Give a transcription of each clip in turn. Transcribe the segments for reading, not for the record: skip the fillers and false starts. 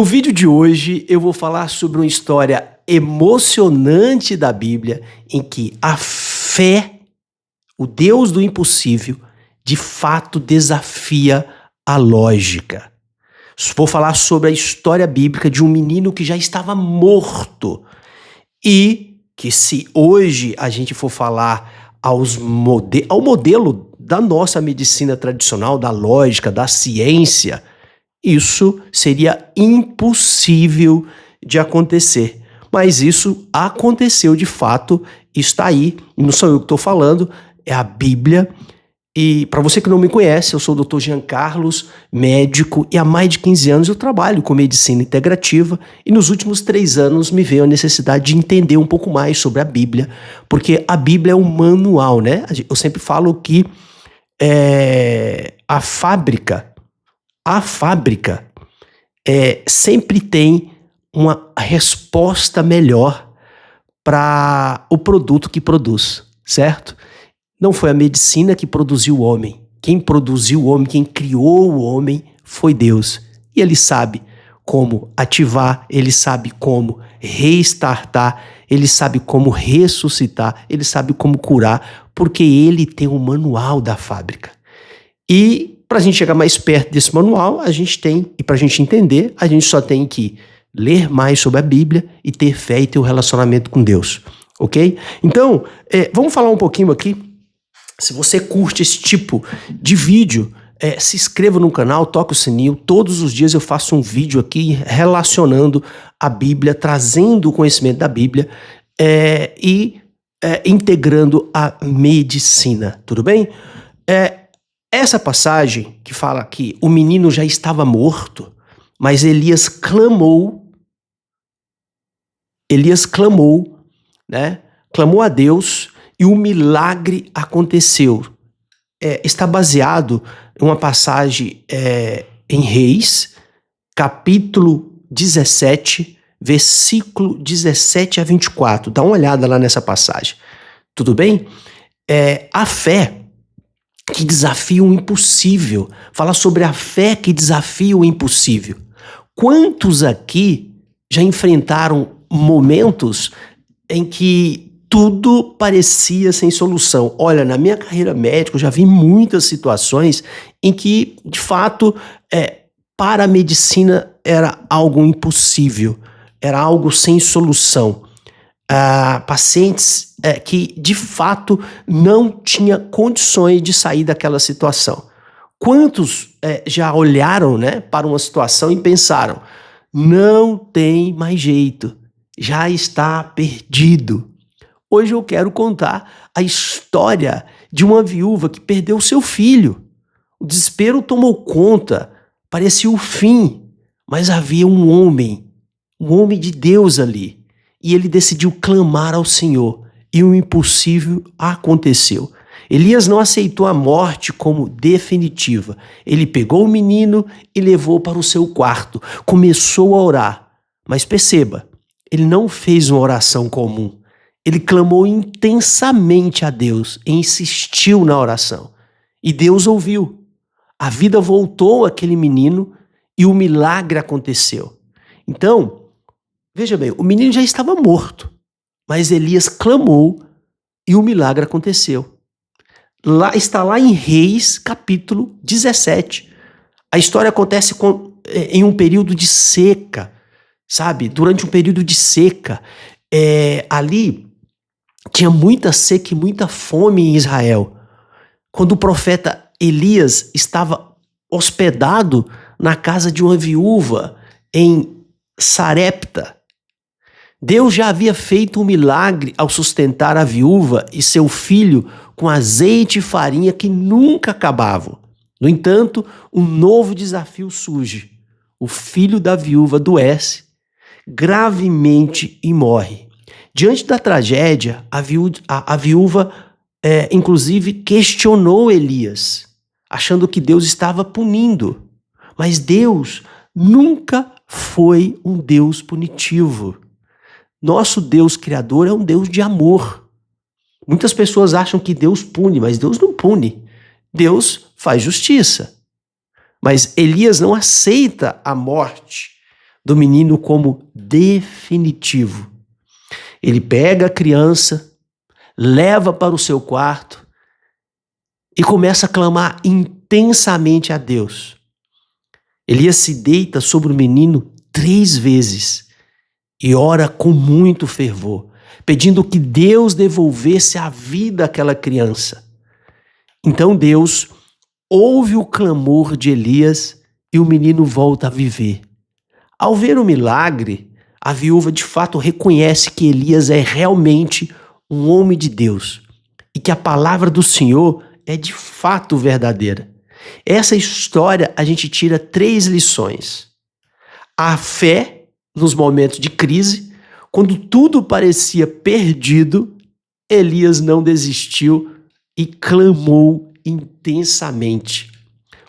No vídeo de hoje eu vou falar sobre uma história emocionante da Bíblia em que a fé, o Deus do impossível, de fato desafia a lógica. Vou falar sobre a história bíblica de um menino que já estava morto e que, se hoje a gente for falar ao modelo da nossa medicina tradicional, da lógica, da ciência, isso seria impossível de acontecer. Mas isso aconteceu de fato, está aí, não sou eu que estou falando, é a Bíblia. E para você que não me conhece, eu sou o Dr. Jean Carlos, médico, e há mais de 15 anos eu trabalho com medicina integrativa, e nos últimos 3 anos me veio a necessidade de entender um pouco mais sobre a Bíblia, porque a Bíblia é um manual, né? Eu sempre falo que a fábrica sempre tem uma resposta melhor para o produto que produz, certo? Não foi a medicina que produziu o homem. Quem produziu o homem, quem criou o homem foi Deus. E ele sabe como ativar, ele sabe como restartar, ele sabe como ressuscitar, ele sabe como curar, porque ele tem o manual da fábrica. E para a gente chegar mais perto desse manual, e para a gente entender, a gente só tem que ler mais sobre a Bíblia e ter fé e ter um relacionamento com Deus, ok? Então, vamos falar um pouquinho aqui. Se você curte esse tipo de vídeo, se inscreva no canal, toque o sininho. Todos os dias eu faço um vídeo aqui relacionando a Bíblia, trazendo o conhecimento da Bíblia e integrando a medicina, tudo bem? Essa passagem que fala que o menino já estava morto, mas Elias clamou, né? Clamou a Deus e o milagre aconteceu. Está baseado em uma passagem em Reis, capítulo 17, versículo 17 a 24. Dá uma olhada lá nessa passagem, tudo bem? A fé que desafia o impossível. Fala sobre a fé que desafia o impossível. Quantos aqui já enfrentaram momentos em que tudo parecia sem solução? Olha, na minha carreira médica eu já vi muitas situações em que, de fato, para a medicina era algo impossível, era algo sem solução. Pacientes que de fato não tinha condições de sair daquela situação. Quantos já olharam, né, para uma situação e pensaram, não tem mais jeito, já está perdido? Hoje eu quero contar a história de uma viúva que perdeu seu filho. O desespero tomou conta, parecia o fim, mas havia um homem de Deus ali. E ele decidiu clamar ao Senhor, e o impossível aconteceu. Elias não aceitou a morte como definitiva. Ele pegou o menino e levou para o seu quarto. Começou a orar. Mas perceba, ele não fez uma oração comum. Ele clamou intensamente a Deus e insistiu na oração. E Deus ouviu. A vida voltou àquele menino e o milagre aconteceu. Então, veja bem, o menino já estava morto, mas Elias clamou e o milagre aconteceu. Está lá em Reis, capítulo 17. A história acontece em um período de seca, sabe? Durante um período de seca, ali tinha muita seca e muita fome em Israel. Quando o profeta Elias estava hospedado na casa de uma viúva em Sarepta, Deus já havia feito um milagre ao sustentar a viúva e seu filho com azeite e farinha que nunca acabavam. No entanto, um novo desafio surge. O filho da viúva adoece gravemente e morre. Diante da tragédia, a viúva, inclusive, questionou Elias, achando que Deus estava punindo. Mas Deus nunca foi um Deus punitivo. Nosso Deus criador é um Deus de amor. Muitas pessoas acham que Deus pune, mas Deus não pune. Deus faz justiça. Mas Elias não aceita a morte, do menino como definitivo. Ele pega a criança, leva para o seu quarto e começa a clamar intensamente a Deus. Elias se deita sobre o menino 3 vezes e ora com muito fervor, pedindo que Deus devolvesse a vida àquela criança. Então Deus ouve o clamor de Elias e o menino volta a viver. Ao ver o milagre, a viúva de fato reconhece que Elias é realmente um homem de Deus e que a palavra do Senhor é de fato verdadeira. Essa história a gente tira 3 lições. A fé nos momentos de crise, quando tudo parecia perdido, Elias não desistiu e clamou intensamente.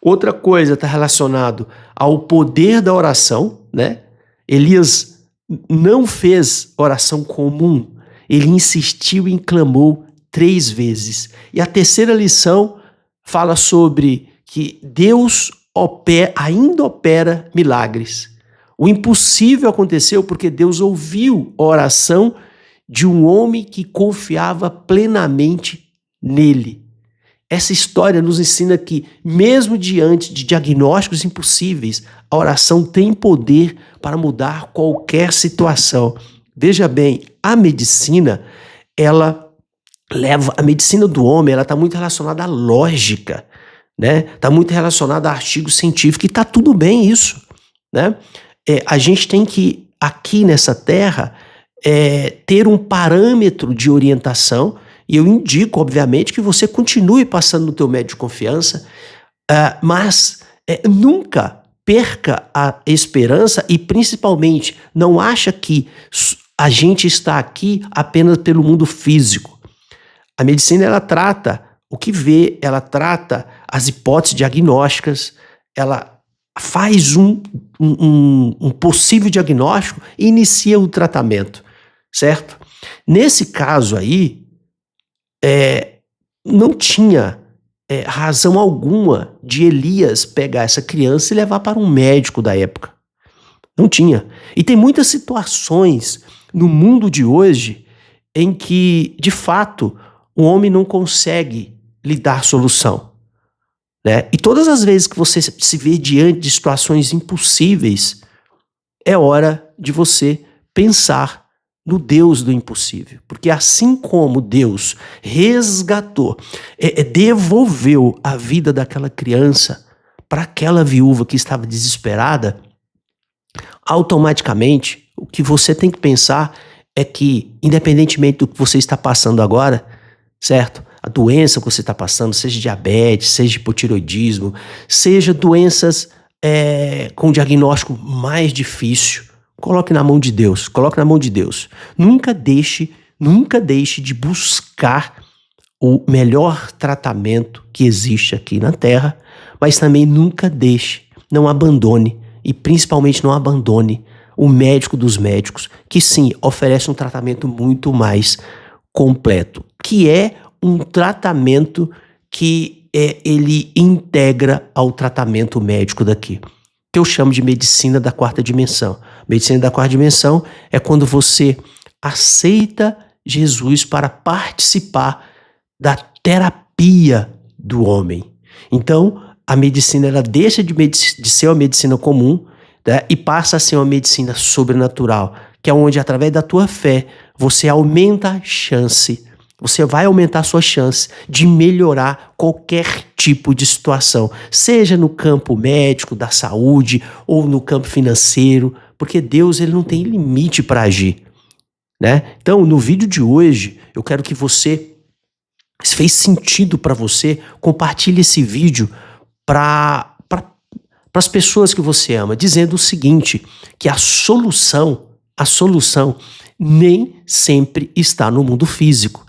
Outra coisa está relacionado ao poder da oração, né? Elias não fez oração comum, ele insistiu e clamou 3 vezes. E a terceira lição fala sobre que Deus ainda opera milagres. O impossível aconteceu porque Deus ouviu a oração de um homem que confiava plenamente nele. Essa história nos ensina que, mesmo diante de diagnósticos impossíveis, a oração tem poder para mudar qualquer situação. Veja bem, a medicina do homem, ela está muito relacionada à lógica, né? Está muito relacionada a artigos científicos, e está tudo bem isso, né? A gente tem que, aqui nessa terra, ter um parâmetro de orientação. E eu indico, obviamente, que você continue passando no teu médico de confiança, mas nunca perca a esperança e, principalmente, não acha que a gente está aqui apenas pelo mundo físico. A medicina, ela trata o que vê, ela trata as hipóteses diagnósticas, ela faz um possível diagnóstico e inicia o tratamento, certo? Nesse caso aí, não tinha razão alguma de Elias pegar essa criança e levar para um médico da época. Não tinha. E tem muitas situações no mundo de hoje em que, de fato, o homem não consegue lhe dar solução, né? E todas as vezes que você se vê diante de situações impossíveis, é hora de você pensar no Deus do impossível. Porque assim como Deus resgatou, devolveu a vida daquela criança para aquela viúva que estava desesperada, automaticamente o que você tem que pensar é que, independentemente do que você está passando agora, certo? A doença que você está passando, seja diabetes, seja hipotireoidismo, seja doenças com diagnóstico mais difícil, coloque na mão de Deus, coloque na mão de Deus. Nunca deixe de buscar o melhor tratamento que existe aqui na Terra, mas também nunca deixe, não abandone, e principalmente não abandone o médico dos médicos, que sim, oferece um tratamento muito mais completo, que é um tratamento que ele integra ao tratamento médico daqui, que eu chamo de medicina da 4ª dimensão. Medicina da 4ª dimensão é quando você aceita Jesus para participar da terapia do homem. Então, a medicina ela deixa de ser uma medicina comum, né, e passa a ser uma medicina sobrenatural, que é onde, através da tua fé, você aumenta a chance, você vai aumentar a sua chance de melhorar qualquer tipo de situação, seja no campo médico, da saúde, ou no campo financeiro, porque Deus ele não tem limite para agir, né? Então, no vídeo de hoje, eu quero que você, se fez sentido para você, compartilhe esse vídeo para as pessoas que você ama, dizendo o seguinte, que a solução nem sempre está no mundo físico,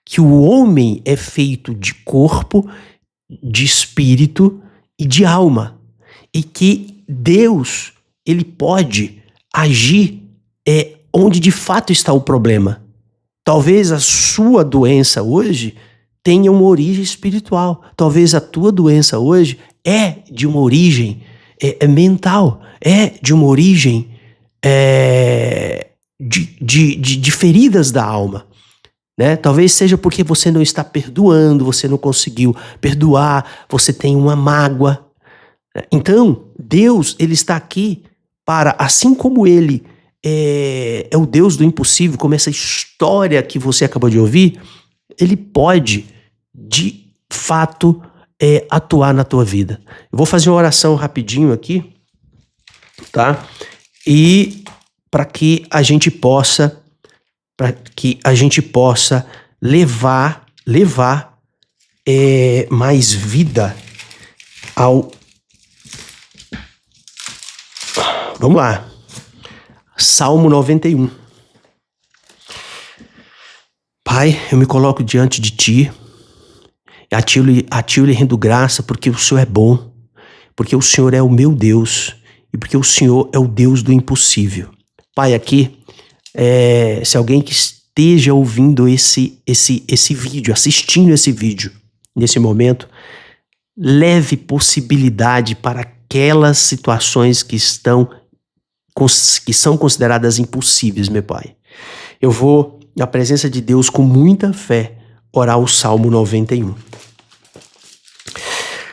que o homem é feito de corpo, de espírito e de alma, e que Deus ele pode agir onde de fato está o problema. Talvez a sua doença hoje tenha uma origem espiritual, talvez a tua doença hoje de uma origem mental, de uma origem de feridas da alma, né? Talvez seja porque você não está perdoando, você não conseguiu perdoar, você tem uma mágoa. Então, Deus, ele está aqui para, assim como ele é o Deus do impossível, como essa história que você acabou de ouvir, ele pode, de fato, atuar na tua vida. Eu vou fazer uma oração rapidinho aqui, tá? E para que a gente possa levar mais vida ao... Vamos lá. Salmo 91. Pai, eu me coloco diante de Ti, a Ti eu lhe rendo graça porque o Senhor é bom, porque o Senhor é o meu Deus e porque o Senhor é o Deus do impossível. Pai, aqui, se alguém que esteja ouvindo esse vídeo, assistindo esse vídeo, nesse momento, leve possibilidade para aquelas situações que são consideradas impossíveis, meu Pai. Eu vou, na presença de Deus, com muita fé, orar o Salmo 91.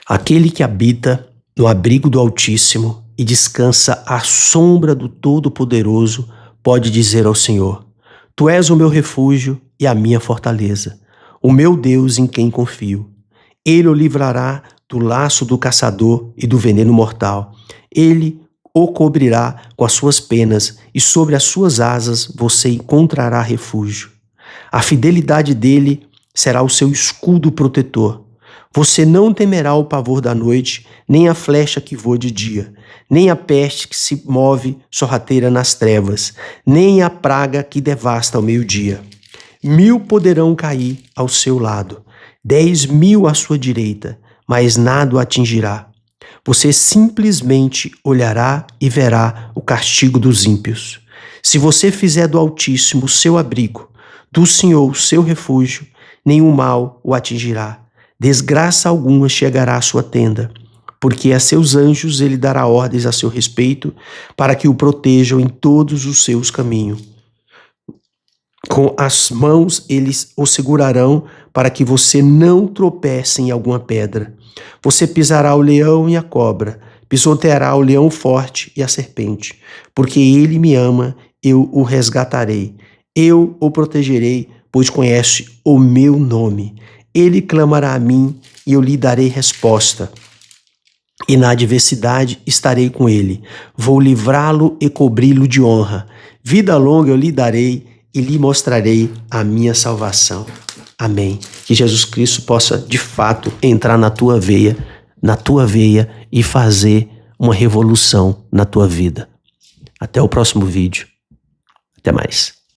Aquele que habita no abrigo do Altíssimo e descansa à sombra do Todo-Poderoso pode dizer ao Senhor: Tu és o meu refúgio e a minha fortaleza, o meu Deus em quem confio. Ele o livrará do laço do caçador e do veneno mortal. Ele o cobrirá com as suas penas e sobre as suas asas você encontrará refúgio. A fidelidade dele será o seu escudo protetor. Você não temerá o pavor da noite, nem a flecha que voa de dia, nem a peste que se move sorrateira nas trevas, nem a praga que devasta ao meio-dia. 1000 poderão cair ao seu lado, 10.000 à sua direita, mas nada o atingirá. Você simplesmente olhará e verá o castigo dos ímpios. Se você fizer do Altíssimo o seu abrigo, do Senhor o seu refúgio, nenhum mal o atingirá. Desgraça alguma chegará à sua tenda, porque a seus anjos ele dará ordens a seu respeito, para que o protejam em todos os seus caminhos. Com as mãos eles o segurarão, para que você não tropece em alguma pedra. Você pisará o leão e a cobra, pisoteará o leão forte e a serpente. Porque ele me ama, eu o resgatarei. Eu o protegerei, pois conhece o meu nome. Ele clamará a mim e eu lhe darei resposta. E na adversidade estarei com ele. Vou livrá-lo e cobri-lo de honra. Vida longa eu lhe darei e lhe mostrarei a minha salvação. Amém. Que Jesus Cristo possa, de fato, entrar na tua veia e fazer uma revolução na tua vida. Até o próximo vídeo. Até mais.